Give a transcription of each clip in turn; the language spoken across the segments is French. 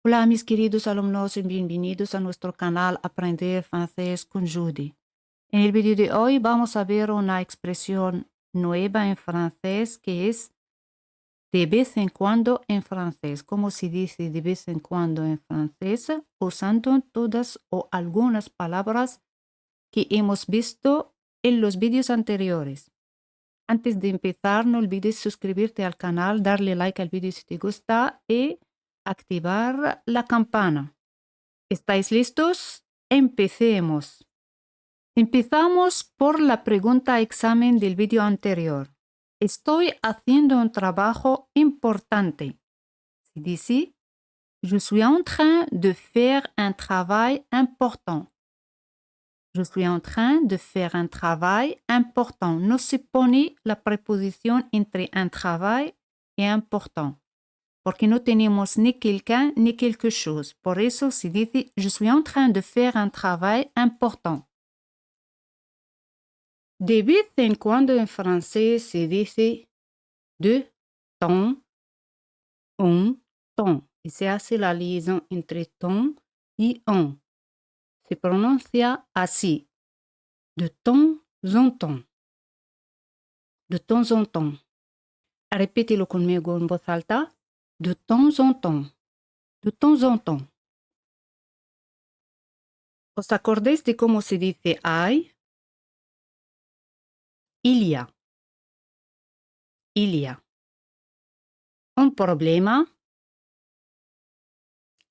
Hola mis queridos alumnos y bienvenidos a nuestro canal Aprender Francés con Judy. En el vídeo de hoy vamos a ver una expresión nueva en francés que es de vez en cuando en francés. ¿Cómo se dice de vez en cuando en francés? Usando todas o algunas palabras que hemos visto en los vídeos anteriores. Antes de empezar, no olvides suscribirte al canal, darle like al vídeo si te gusta y activar la campana. ¿Estáis listos? Empecemos. Empezamos por la pregunta examen del vídeo anterior. Estoy haciendo un trabajo importante. Se dice, je suis en train de faire un travail important. Je suis en train de faire un travail important. No se pone la preposición entre un travail y important, porque no tenemos ni quelqu'un ni quelque chose. Por eso se dice, je suis en train de faire un travail important. De vez en cuando en francés se dice de temps en temps. Y se hace la liaison entre temps y en. Se pronuncia así, de temps en temps. De temps en temps. Répételo conmigo en voz alta. De temps en temps. De temps en temps. ¿Os acordáis de cómo se dice hay? Il y a. Il y a. Un problema.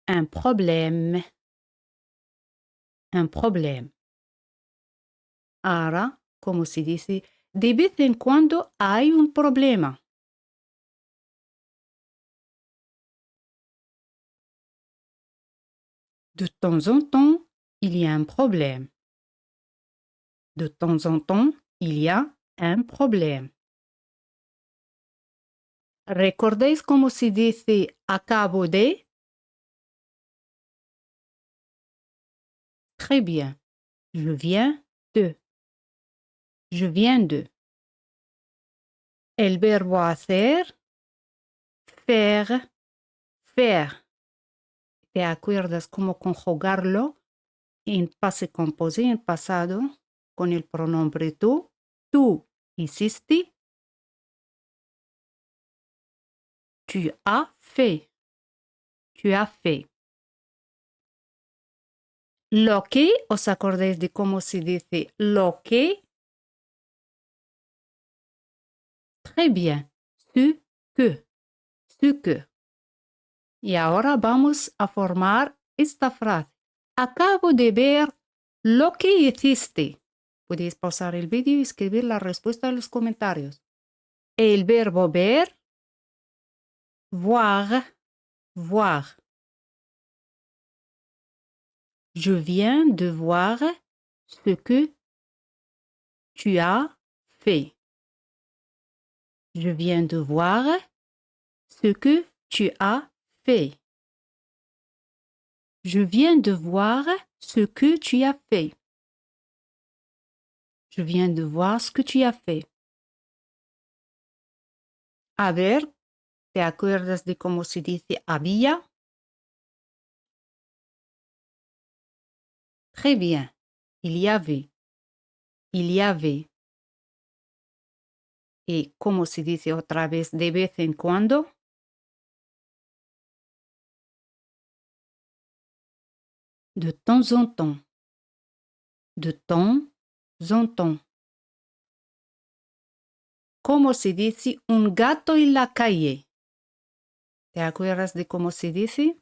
Un problème. Un problème. Ahora, como se dice, de vez en cuando hay un problema. De temps en temps, il y a un problème. De temps en temps, il y a un problème. ¿Recordáis cómo se dice acabo de? Très bien. Je viens de. Je viens de. El verbo hacer. Faire. Faire. ¿Te acuerdas cómo conjugarlo en pase composé, en pasado, con el pronombre tú? Tú hiciste. Tu as fait. Tu as fait. Lo que, ¿os acordáis de cómo se dice lo que? Très bien. Ce que. Ce que. Y ahora vamos a formar esta frase. Acabo de ver lo que hiciste. Podéis pausar el vídeo y escribir la respuesta en los comentarios. El verbo ver. Voir. Voir. Je viens de voir ce que tu as fait. Je viens de voir ce que tu as fait. Je viens de voir ce que tu as fait. Je viens de voir ce que tu as fait. A ver, ¿te acuerdas de cómo se dice había? Très bien. Il y avait. Il y avait. ¿Y cómo se dice otra vez de vez en cuando? De temps en temps. De temps en temps. ¿Cómo se dice un gato en la calle? ¿Te acuerdas de cómo se dice?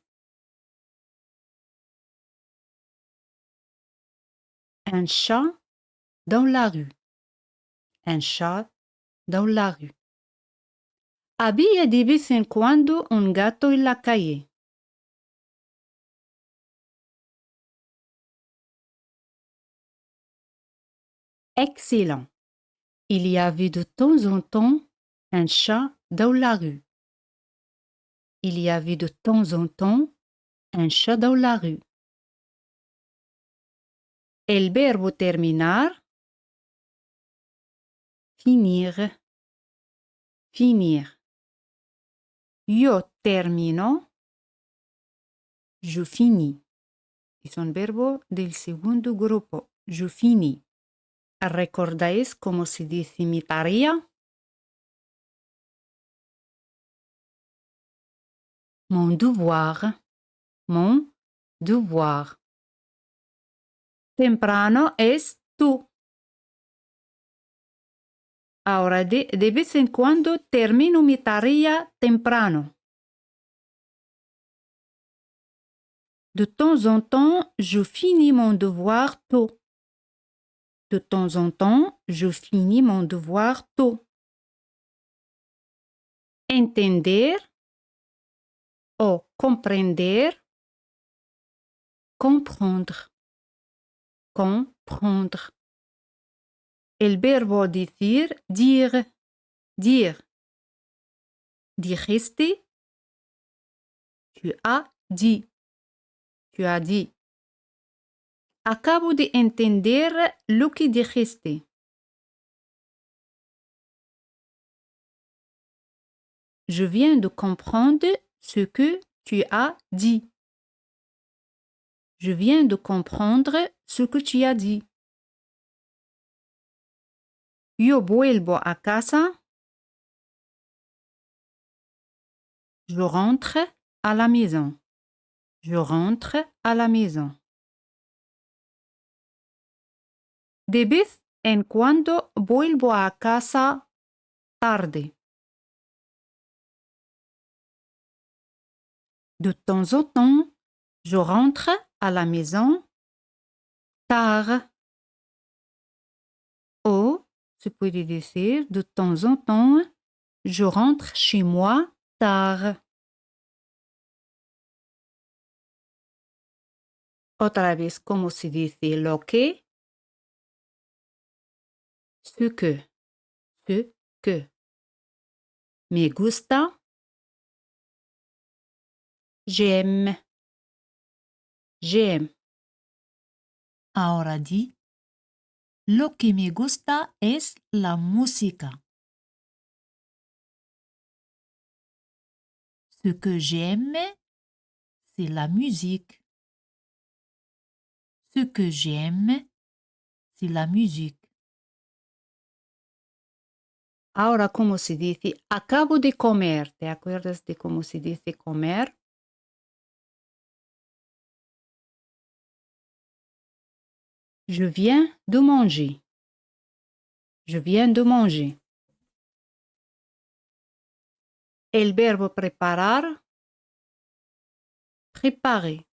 Un chat dans la rue. Un chat dans la rue. Había de vez en cuando un gato en la calle. Excellent. Il y avait de temps en temps un chat dans la rue. Il y avait de temps en temps un chat dans la rue. El verbo terminar. Finir. Finir. Yo termino. Je finis. Es un verbo del segundo grupo. Je finis. ¿Recordáis cómo se dice mi tarea? Mon devoir. Mon devoir. Temprano es tú. Ahora de vez en cuando termino mi tarea temprano. De temps en temps, je finis mon devoir tôt. De temps en temps, je finis mon devoir tôt. Entender o comprender. Comprendre. Comprendre. El verbo decir, dire. Dire. Dijiste. Tu as dit. Tu as dit. Acabo de entender lo que dijiste. Je viens de comprendre ce que tu as dit. Je viens de comprendre ce que tu as dit. Yo vuelvo a casa. Je rentre à la maison. Je rentre à la maison. De vez en cuando vuelvo a casa tarde. De temps en temps, je rentre à la maison tard. O se puede decir de temps en temps, je rentre chez moi tard. Otra vez, ¿cómo se dice lo que? Ce que. Ce que. Me gusta. J'aime. J'aime. Ahora di. Lo que me gusta es la música. Ce que j'aime, c'est la musique. Ce que j'aime, c'est la musique. Ahora, ¿cómo se dice? Acabo de comer. ¿Te acuerdas de cómo se dice comer? Je viens de manger. Je viens de manger. El verbo preparar. Préparer.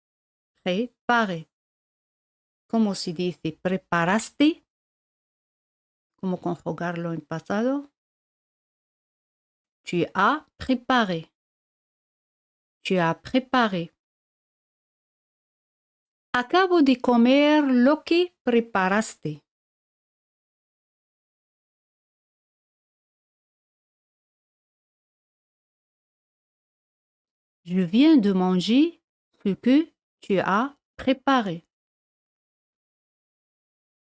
Préparer. ¿Cómo se dice? ¿Preparaste? ¿Cómo conjugarlo en pasado? Tu as préparé. Tu as préparé. Acabo de comer lo que preparaste. Je viens de manger ce que tu as préparé.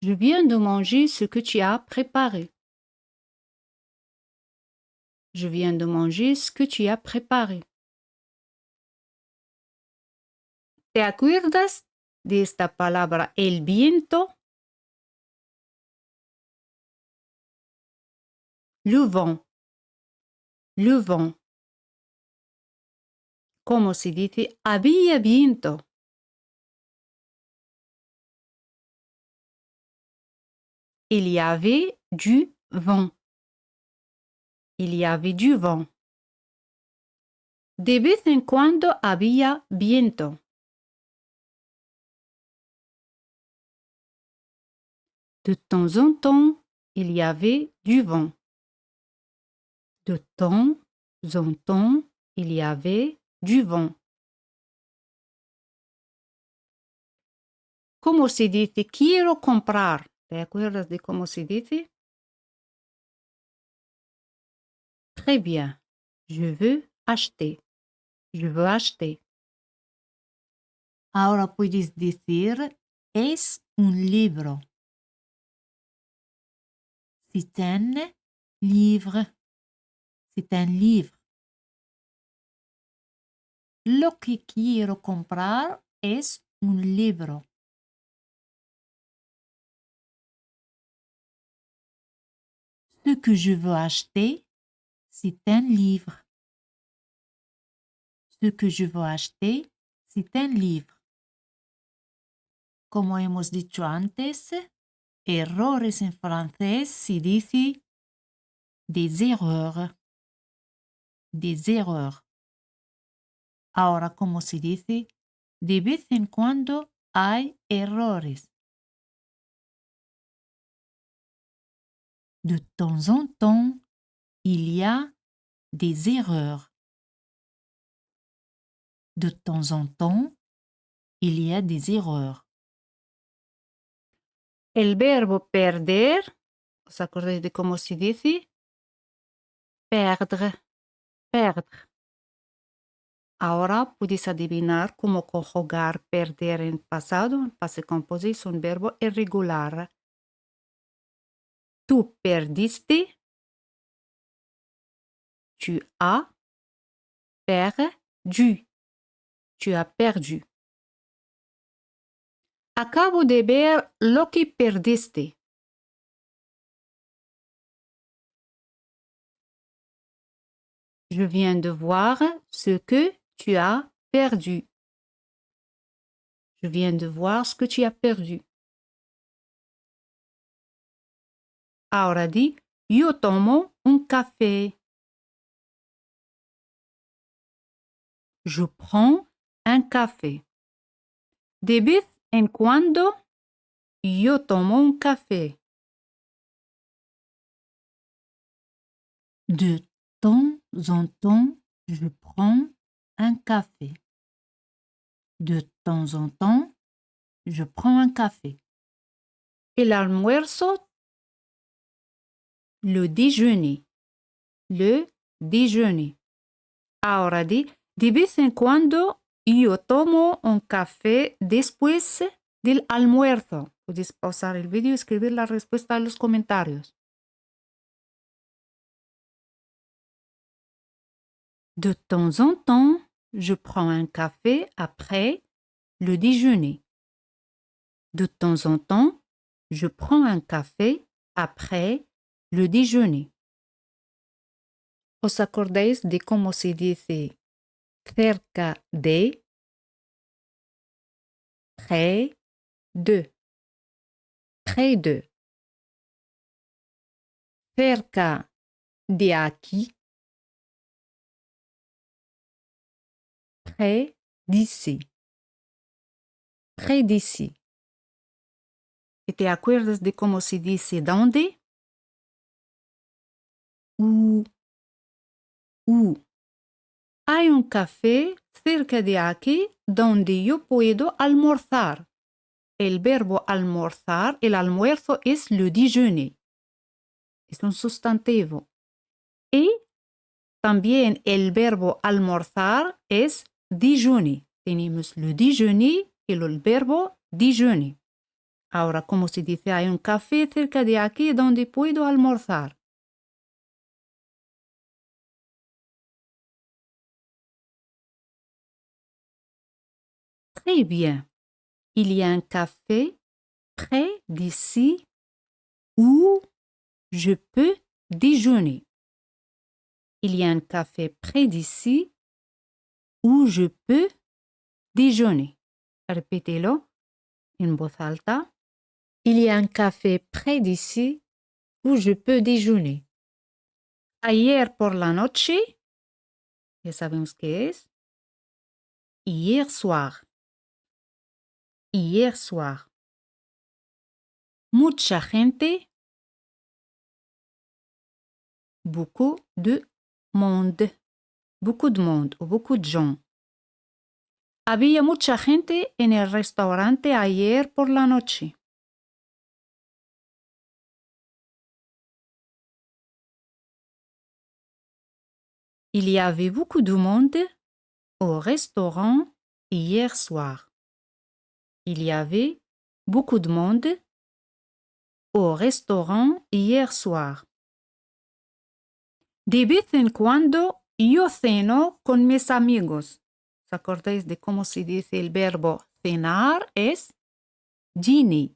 Je viens de manger ce que tu as préparé. Je viens de manger ce que tu as préparé. ¿Te acuerdas de esta palabra, el viento? Le vent. Le vent. ¿Cómo se dice? Había viento. Il y avait du vent. Il y avait du vent. De vez en cuando había viento. De temps en temps, il y avait du vent. De temps en temps, il y avait du vent. ¿Cómo se dice? Quiero comprar. ¿Te acuerdas de cómo se dice? Très bien. Je veux acheter. Je veux acheter. Ahora puedes decir es un libro. C'est un livre. C'est un livre. lo que quiero comprar es un libro. Ce que je veux acheter, c'est un livre. Ce que je veux acheter, c'est un livre. Como hemos dicho antes, errores en francés se dice des erreurs. Des erreurs. Ahora, como se dice, de vez en cuando hay errores. De temps en temps, il y a des erreurs. De temps en temps, il y a des erreurs. El verbo perder, ¿os acordáis de cómo se dice? Perdre, perdre. Ahora puedes adivinar cómo conjugar perder en pasado. En passé composé es un verbo irregular. Tú perdiste. Tu as perdu. Tu as perdu. Acabo de ver lo que perdiste. Je viens de voir ce que tu as perdu. Je viens de voir ce que tu as perdu. Ahora di, yo tomo un café. Je prends un café. De vez en cuando, yo tomo un café. De temps en temps, je prends un café. De temps en temps, je prends un café. El almuerzo, le déjeuner. Le déjeuner. Ahora di, de vez en cuando yo tomo un café después del almuerzo. Puedes pausar el vídeo y escribir la respuesta en los comentarios. De temps en temps, je prends un café après le déjeuner. De temps en temps, je prends un café après le déjeuner. ¿Os acordáis de cómo se dice cerca de? Près de. Près de. Cerca de aquí. Près d'ici. Près d'ici. ¿Y te acuerdas de cómo se dice dónde? Où. Hay un café cerca de aquí donde yo puedo almorzar. El verbo almorzar, el almuerzo es le déjeuner. Es un sustantivo. Y también el verbo almorzar es déjeuner. Tenemos le déjeuner y el verbo déjeuner. Ahora, ¿cómo se dice? Hay un café cerca de aquí donde puedo almorzar. Très bien. Il y a un café près d'ici où je peux déjeuner. Il y a un café près d'ici où je peux déjeuner. Répétez-le en voz alta. Il y a un café près d'ici où je peux déjeuner. Ayer por la noche, ya sabemos qué es. Hier soir. Hier soir. Mucha gente. Beaucoup de monde. Beaucoup de monde o beaucoup de gens. Había mucha gente en el restaurante ayer por la noche. Il y avait beaucoup de monde au restaurant hier soir. Il y avait beaucoup de monde au restaurant hier soir. De vez en cuando yo ceno con mis amigos. ¿Os acordáis de cómo se dice el verbo cenar? Es dîner.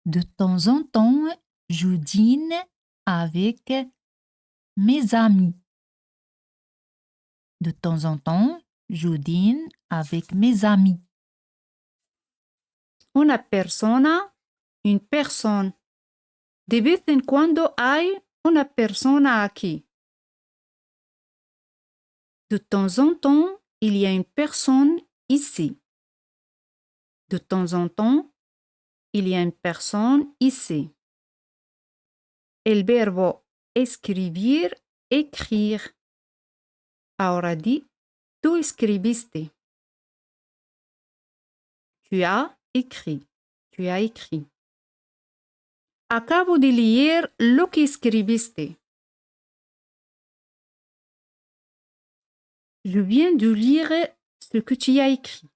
De temps en temps, je dîne avec mes amis. De temps en temps, je dîne avec mes amis. Una persona, une personne. De vez en cuando hay una persona aquí. De temps en temps, il y a une personne ici. De temps en temps, il y a une personne ici. El verbo escribir, écrire. Ahora di, tú escribiste. Tu as écrit. Tu as écrit. Acabo de leer lo que escribiste. Je viens de lire ce que tu as écrit.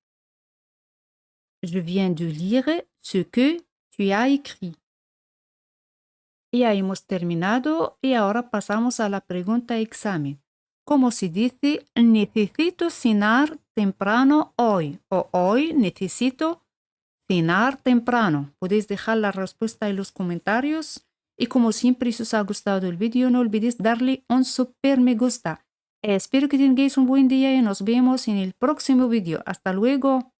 Je viens de lire ce que tu as écrit. Y ahí hemos terminado y ahora pasamos a la pregunta examen. ¿Cómo se dice necesito cenar temprano hoy? O hoy necesito cenar temprano. Podéis dejar la respuesta en los comentarios. Y como siempre, si os ha gustado el vídeo, no olvidéis darle un super me gusta. Espero que tengáis un buen día y nos vemos en el próximo vídeo. Hasta luego.